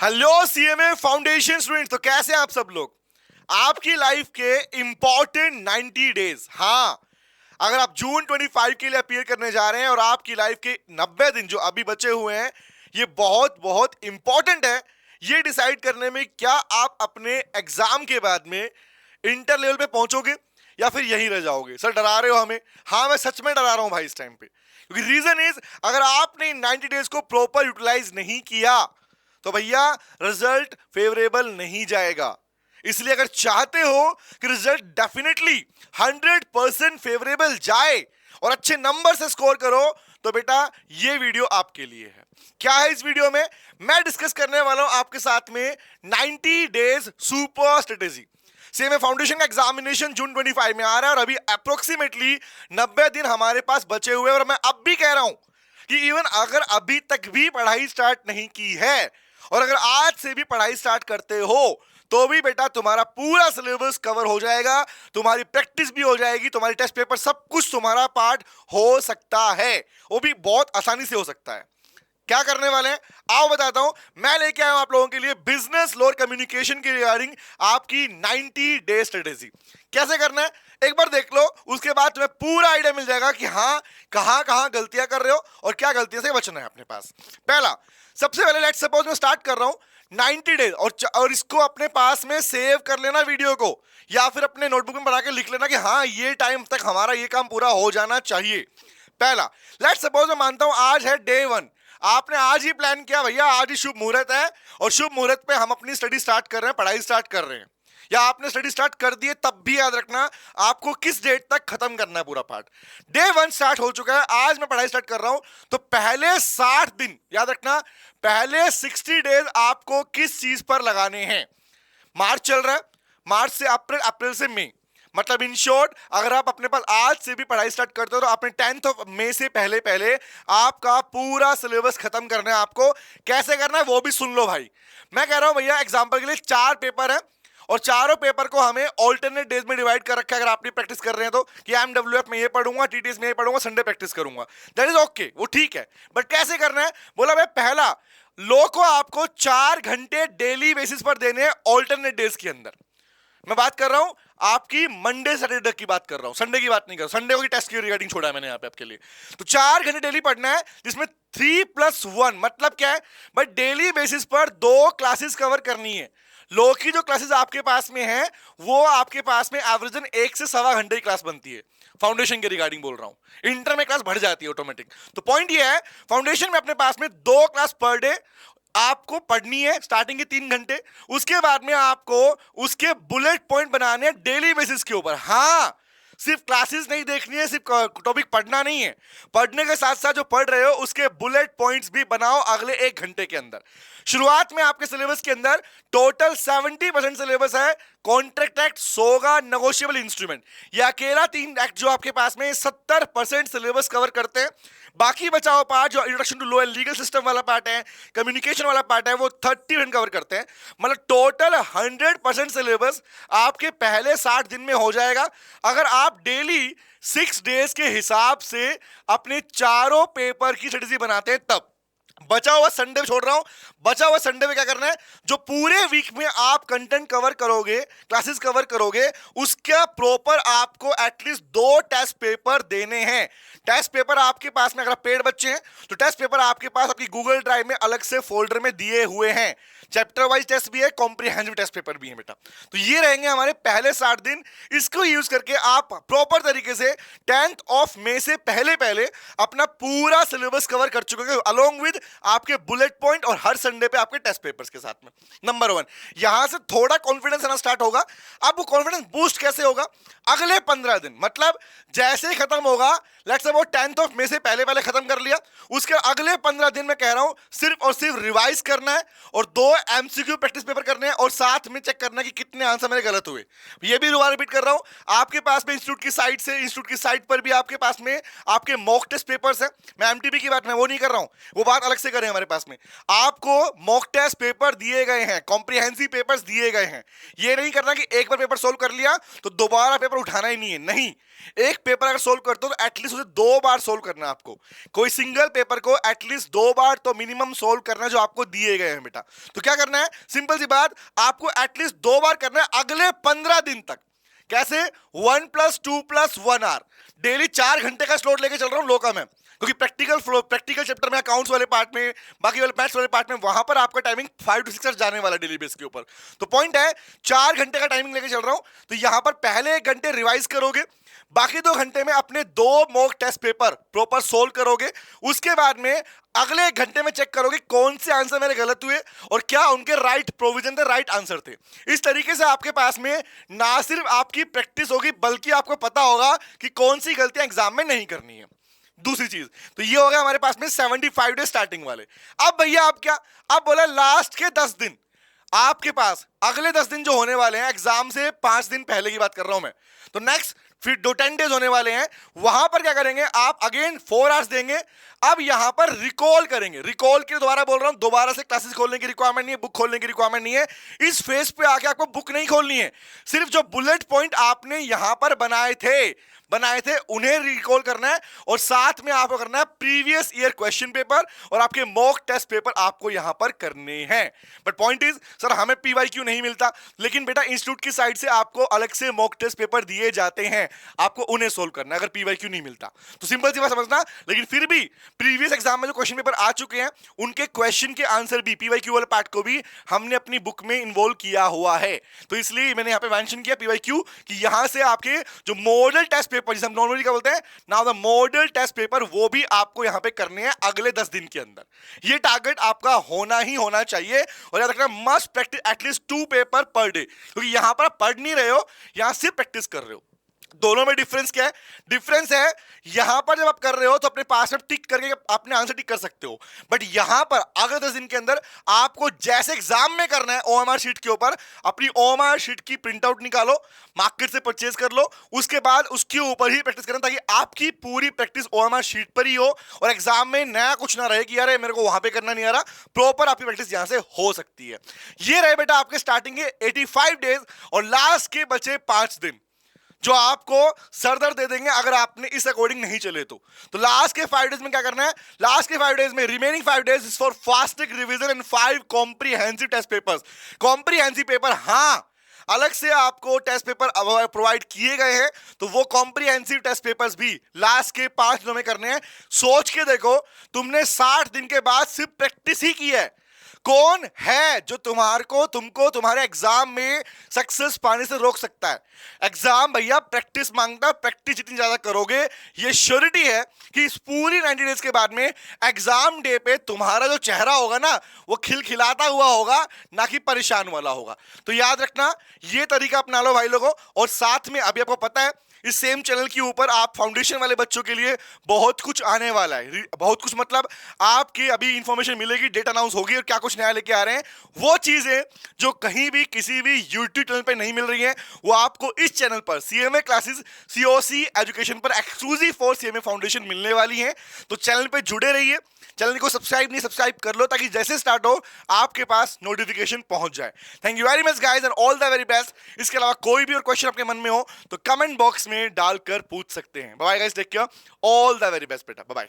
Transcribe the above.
Hello CMA foundation students, तो कैसे हैं आप सब लोग। आपकी लाइफ के इंपॉर्टेंट 90 डेज, हाँ, अगर आप जून 25 के लिए अपीयर करने जा रहे हैं और आपकी लाइफ के 90 दिन जो अभी बचे हुए हैं, ये बहुत बहुत इंपॉर्टेंट है ये डिसाइड करने में क्या आप अपने एग्जाम के बाद में इंटर लेवल पे पहुंचोगे या फिर यहीं रह जाओगे। सर डरा रहे हो हमें? हाँ, मैं सच में डरा रहा हूं भाई इस टाइम पे, क्योंकि रीजन इज अगर आपने इन 90 डेज को प्रॉपर यूटिलाइज नहीं किया तो भैया रिजल्ट फेवरेबल नहीं जाएगा। इसलिए अगर चाहते हो कि रिजल्ट डेफिनेटली 100% फेवरेबल जाए और अच्छे नंबर से स्कोर करो तो बेटा ये वीडियो आपके लिए है। क्या है इस वीडियो में? मैं डिस्कस करने वाला हूं आपके साथ में 90 days super strategy. CMA foundation का एग्जामिनेशन जून 25 में आ रहा है और अभी अप्रोक्सीमेटली 90 दिन हमारे पास बचे हुए हैं और मैं अब भी कह रहा हूं कि इवन अगर अभी तक भी पढ़ाई स्टार्ट नहीं की है और अगर आज से भी पढ़ाई स्टार्ट करते हो तो भी बेटा तुम्हारा पूरा सिलेबस कवर हो जाएगा, तुम्हारी प्रैक्टिस भी हो जाएगी, तुम्हारी टेस्ट पेपर सब कुछ तुम्हारा पार्ट हो सकता है, वो भी बहुत आसानी से हो सकता है। क्या करने वाले हैं आओ बताता हूं। मैं लेके आया हूं आप लोगों के लिए बिजनेस लॉ और कम्युनिकेशन के रिगार्डिंग आपकी 90 डे स्ट्रेटेजी। कैसे करना है एक बार देख लो, उसके बाद तुम्हें पूरा आइडिया मिल जाएगा कि हाँ कहां कहां गलतियां कर रहे हो और क्या गलतियों से बचना है अपने पास। पहला, सबसे पहले लेट्स सपोज मैं स्टार्ट कर रहा हूं 90 डेज और इसको अपने पास में सेव कर लेना वीडियो को, या फिर अपने नोटबुक में बना के लिख लेना कि हाँ ये टाइम तक हमारा ये काम पूरा हो जाना चाहिए। पहला, लेट्स सपोज मैं मानता हूं आज है डे 1, आपने आज ही प्लान किया भैया आज ही शुभ मुहूर्त है और शुभ मुहूर्त पे हम अपनी स्टडी स्टार्ट कर रहे हैं, पढ़ाई स्टार्ट कर रहे हैं, या आपने स्टडी स्टार्ट कर दी है तब भी याद रखना आपको किस डेट तक खत्म करना है पूरा पार्ट। डे 1 स्टार्ट हो चुका है, आज मैं पढ़ाई स्टार्ट कर रहा हूं तो पहले 60 दिन याद रखना, पहले 60 डेज आपको किस चीज पर लगाने हैं। मार्च चल रहा है, मार्च से अप्रैल, अप्रैल से मई, मतलब इन शॉर्ट अगर आप अपने पास आज से भी पढ़ाई स्टार्ट करते हो तो अपने 10th ऑफ मई से पहले पहले आपका पूरा सिलेबस खत्म करना है। आपको कैसे करना है वो भी सुन लो भाई। मैं कह रहा हूं भैया एग्जांपल के लिए 4 पेपर है और चारों पेपर को हमें ऑल्टरनेट डेज में डिवाइड कर रखा है। अगर आप प्रैक्टिस कर रहे हैं तो कि एमडब्ल्यूएफ में ये पढ़ूंगा, टीटीएस में ये पढ़ूंगा, संडे प्रैक्टिस करूंगा, दैट इज ओके, वो ठीक है। बट कैसे करना है बोला भाई, पहला लो को आपको 4 घंटे डेली बेसिस पर देने हैं ऑल्टरनेट डेज के अंदर। मैं बात कर रहा हूं आपकी मंडे सैटरडे की बात कर रहा हूं, संडे की बात नहीं कर रहा। संडे को टेस्ट की रिगार्डिंग छोड़ा है मैंने यहां पे आपके लिए। तो 4 घंटे डेली पढ़ना है जिसमें 3+1 मतलब क्या है भाई, डेली बेसिस पर 2 क्लासेस कवर करनी है। लो की जो क्लासेस आपके पास में है वो आपके पास में एवरेजन 1 से सवा घंटे की क्लास बनती है। फाउंडेशन के रिगार्डिंग बोल रहा हूं, इंटर में क्लास बढ़ जाती है ऑटोमेटिक। तो पॉइंट ये है फाउंडेशन में अपने पास में 2 क्लास पर डे आपको पढ़नी है, स्टार्टिंग के 3 घंटे, उसके बाद में आपको उसके बुलेट पॉइंट बनाने हैं डेली बेसिस के ऊपर। हाँ, सिर्फ क्लासेस नहीं देखनी है, सिर्फ टॉपिक पढ़ना नहीं है, पढ़ने के साथ साथ जो पढ़ रहे हो उसके बुलेट पॉइंट्स भी बनाओ अगले 1 घंटे के अंदर। शुरुआत में आपके सिलेबस के अंदर टोटल 70% सिलेबस है कॉन्ट्रैक्ट एक्ट, सोगा, नेगोशिएबल इंस्ट्रूमेंट। ये अकेला 3 एक्ट जो आपके पास में 70% सिलेबस कवर करते हैं। बाकी बचा हुआ पार्ट जो introduction to law and legal system वाला पार्ट है, कम्युनिकेशन वाला पार्ट है, वो 30% कवर करते हैं। मतलब टोटल 100% सिलेबस आपके पहले 60 दिन में हो जाएगा अगर आप डेली 6 डेज के हिसाब से अपने चारों पेपर की स्ट्रेटेजी बनाते हैं तब। बचा हुआ संडे छोड़ रहा हूं, बचा हुआ संडे में क्या करना है, जो पूरे वीक में आप कंटेंट कवर करोगे, क्लासेस कवर करोगे, उसका प्रॉपर आपको एटलीस्ट 2 टेस्ट पेपर देने हैं। टेस्ट पेपर आपके पास में अगर पेड बच्चे हैं तो टेस्ट पेपर आपके पास आपकी गूगल ड्राइव में अलग से फोल्डर में दिए हुए हैं। चैप्टर वाइज टेस्ट भी है, कॉम्प्रिहेंसिव टेस्ट पेपर भी है बेटा। तो ये रहेंगे हमारे पहले 60 दिन। इसको यूज करके आप प्रॉपर तरीके से 10th ऑफ मई से पहले पहले अपना पूरा सिलेबस कवर कर चुके हो अलोंग विद आपके बुलेट पॉइंट और हर संडे पे आपके टेस्ट पेपर्स के साथ में। नंबर 1, यहां से थोड़ा कॉन्फिडेंस आना स्टार्ट होगा। अब वो कॉन्फिडेंस बूस्ट कैसे होगा, अगले 15 दिन, मतलब जैसे ही खत्म होगा, let's suppose 10th of May से पहले पहले खत्म कर लिया, उसके अगले 15 दिन में कह रहा हूं सिर्फ और सिर्फ रिवाइज करना है और 2 एमसीक्यू प्रैक्टिस पेपर करने हैं और साथ में चेक करना है कि कितने आंसर मेरे गलत हुए। ये भी दोबारा रिपीट कर रहा हूं, आपके पास में इंस्टीट्यूट की साइट से, इंस्टीट्यूट की साइट पर भी आपके पास में आपके मॉक टेस्ट पेपर्स हैं। मैं एमटीबी की बात मैं वो नहीं कर रहा हूं, वो बात अलग से करें हमारे पास में। आपको मॉक टेस्ट पेपर दिए गए हैं, कॉम्प्रिहेंसिव पेपर्स दिए गए हैं। ये नहीं करना कि एक बार पेपर सोल्व कर लिया तो दोबारा पेपर उठाना ही नहीं है, नहीं। एक पेपर अगर सोल्व करते हो तो एटलीस्ट उसे 2 बार सोल्व करना है आपको। कोई सिंगल पेपर को एटलीस्ट 2 बार तो मिनिमम सोल्व करना है जो आपको दिए गए हैं बेटा। तो क्या करना है, सिंपल सी बात, आपको एटलीस्ट 2 बार करना है अगले 15 दिन तक। कैसे? 1 + 2 + 1 आवर, डेली 4 घंटे का स्लॉट लेके चल रहा हूं लोका में, क्योंकि प्रैक्टिकल चैप्टर में, अकाउंट्स वाले पार्ट में, बाकी वाले मैथ्स वाले पार्ट में, वहां पर आपका टाइमिंग 5 to 6 आवर्स जाने वाला डेली बेस के ऊपर। तो पॉइंट है 4 घंटे का टाइमिंग लेके चल रहा हूं। तो यहां पर पहले 1 घंटे रिवाइज करोगे, बाकी 2 घंटे में अपने 2 mock test paper proper solve करोगे। उसके बाद में अगले 1 घंटे में चेक करोगे कौन से आंसर मेरे गलत हुए और क्या उनके राइट प्रोविजन थे, राइट आंसर थे। इस तरीके से आपके पास में ना सिर्फ आपकी प्रैक्टिस होगी बल्कि आपको पता होगा कि कौन सी गलतियां एग्जाम में नहीं करनी है। दूसरी चीज तो ये हो गया हमारे पास में 75 डे स्टार्टिंग वाले। अब भैया आप क्या, अब बोला लास्ट के 10 दिन आपके पास, अगले 10 दिन जो होने वाले हैं एग्जाम से 5 दिन पहले की बात कर रहा हूं मैं। तो नेक्स्ट फिर 10 डेज होने वाले हैं, वहां पर क्या करेंगे आप, अगेन 4 आवर्स देंगे। अब यहां पर रिकॉल करेंगे। रिकॉल के दोबारा बोल रहा हूं, दोबारा से क्लासेस खोलने की रिक्वायरमेंट नहीं है, बुक खोलने की रिक्वायरमेंट नहीं है। इस फेज पे आके आपको बुक नहीं खोलनी है, सिर्फ जो बुलेट पॉइंट आपने यहां पर बनाए थे उन्हें रिकॉल करना है, और साथ में आपको करना है प्रीवियस ईयर क्वेश्चन पेपर और आपके मॉक टेस्ट पेपर आपको यहां पर करने हैं। बट पॉइंट इज सर हमें पीवाईक्यू नहीं मिलता, लेकिन बेटा इंस्टीट्यूट की साइड से आपको अलग से मॉक टेस्ट पेपर दिए जाते हैं, आपको उन्हें सोल्व करना है अगर पीवाईक्यू नहीं मिलता तो। सिंपल सी बात समझना। लेकिन फिर भी प्रीवियस एग्जाम में जो क्वेश्चन पेपर आ चुके हैं उनके क्वेश्चन के आंसर भी, पीवाईक्यू वाले पार्ट को भी हमने अपनी बुक में इन्वॉल्व किया हुआ है। तो इसलिए मैंने यहां पे मेंशन किया पीवाईक्यू कि यहां से आपके जो मॉडल टेस्ट पेपर, जिसे हम नॉर्मली क्या बोलते हैं, now the model test paper, वो भी आपको यहां पे करने हैं अगले 10 दिन के अंदर। ये टारगेट आपका होना ही होना चाहिए। और याद रखना, must practice at least 2 paper per day, क्योंकि यहां पर पढ़ नहीं रहे हो, यहां सिर्फ प्रैक्टिस कर रहे हो। दोनों में डिफरेंस क्या है? डिफरेंस है यहां पर जब आप कर रहे हो तो अपने पास में टिक करके अपने आंसर टिक कर सकते हो, बट यहां पर अगर 10 दिन के अंदर आपको जैसे एग्जाम में करना है ओएमआर शीट के ऊपर, अपनी ओएमआर शीट की प्रिंट आउट निकालो, मार्केट से परचेज कर लो, उसके बाद उसके ऊपर ही प्रैक्टिस करना, ताकि आपकी पूरी प्रैक्टिस ओएमआर शीट पर ही हो और एग्जाम में नया कुछ ना रहे कि यार मेरे को वहां पे करना नहीं आ रहा। प्रॉपर आपकी प्रैक्टिस यहां से हो सकती है। ये रहे बेटा आपके स्टार्टिंग के 85 डेज और लास्ट के बचे 5 दिन जो आपको सरदर्द दे देंगे अगर आपने इस अकॉर्डिंग नहीं चले तो। लास्ट के 5 डेज में क्या करना है? लास्ट के 5 डेज में, रिमेनिंग 5 डेज इज फॉर फास्टिक revision and 5 comprehensive test papers. Comprehensive paper, हाँ, अलग से आपको टेस्ट पेपर प्रोवाइड किए गए हैं, तो वो कॉम्प्रिहेंसिव टेस्ट पेपर्स भी लास्ट के 5 दिनों में करने हैं। सोच के देखो, तुमने 60 दिन के बाद सिर्फ प्रैक्टिस ही की है। कौन है जो तुमको तुम्हारे एग्जाम में सक्सेस पाने से रोक सकता है? एग्जाम भैया प्रैक्टिस मांगता है। प्रैक्टिस जितनी ज्यादा करोगे, ये श्योरिटी है कि इस पूरी 90 डेज के बाद में एग्जाम डे पे तुम्हारा जो चेहरा होगा ना, वो खिलखिलाता हुआ होगा, ना कि परेशान वाला होगा। तो याद रखना, ये तरीका अपना लो भाई लोगों। और साथ में अभी आपको पता है इस सेम चैनल के ऊपर आप फाउंडेशन वाले बच्चों के लिए बहुत कुछ आने वाला है। बहुत कुछ मतलब आपकी अभी इंफॉर्मेशन मिलेगी, डेट अनाउंस होगी और क्या कुछ नया लेके आ रहे हैं। वो चीजें जो कहीं भी किसी भी यूट्यूब चैनल पे नहीं मिल रही हैं, वो आपको इस चैनल पर सीएमए क्लासेस सीओसी एजुकेशन पर एक्सक्लूसिव फॉर सीएमए फाउंडेशन मिलने वाली हैं। तो चैनल पे जुड़े रहिए। चैनल को सब्सक्राइब नहीं, सब्सक्राइब कर लो, ताकि जैसे स्टार्ट हो आपके पास नोटिफिकेशन पहुंच जाए। Thank you very much guys and all the very best. इसके अलावा कोई भी और क्वेश्चन आपके मन में हो तो कमेंट बॉक्स में डालकर पूछ सकते हैं। Bye bye guys, take care, all the very best बेटा, बाय बाय।